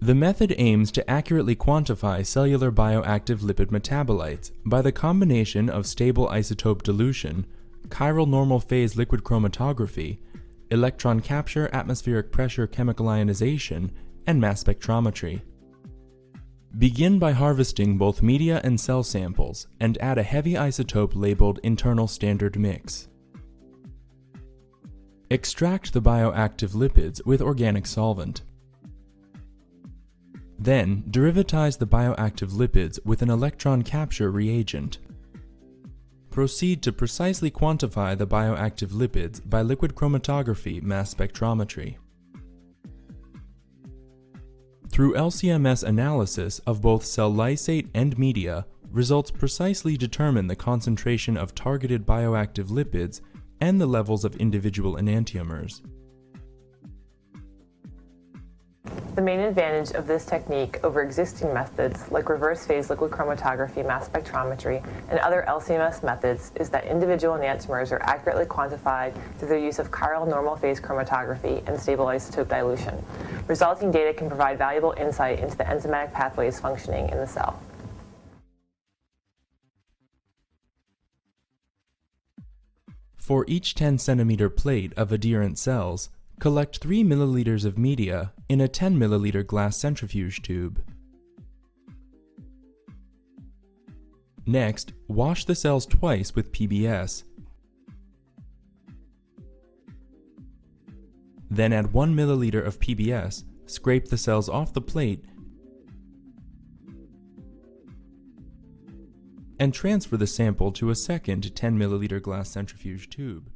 The method aims to accurately quantify cellular bioactive lipid metabolites by the combination of stable isotope dilution, chiral normal phase liquid chromatography, electron capture, atmospheric pressure chemical ionization, and mass spectrometry. Begin by harvesting both media and cell samples and add a heavy isotope labeled internal standard mix. Extract the bioactive lipids with organic solvent. Then, derivatize the bioactive lipids with an electron capture reagent. Proceed to precisely quantify the bioactive lipids by liquid chromatography-mass spectrometry. Through LC-MS analysis of both cell lysate and media, results precisely determine the concentration of targeted bioactive lipids and the levels of individual enantiomers. The main advantage of this technique over existing methods like reverse phase liquid chromatography, mass spectrometry, and other LC-MS methods is that individual enantiomers are accurately quantified through the use of chiral normal phase chromatography and stable isotope dilution. Resulting data can provide valuable insight into the enzymatic pathways functioning in the cell. For each 10 centimeter plate of adherent cells, collect 3 milliliters of media in a 10 milliliter glass centrifuge tube. Next, wash the cells twice with PBS. Then add 1 milliliter of PBS, scrape the cells off the plate, and transfer the sample to a second 10 milliliter glass centrifuge tube.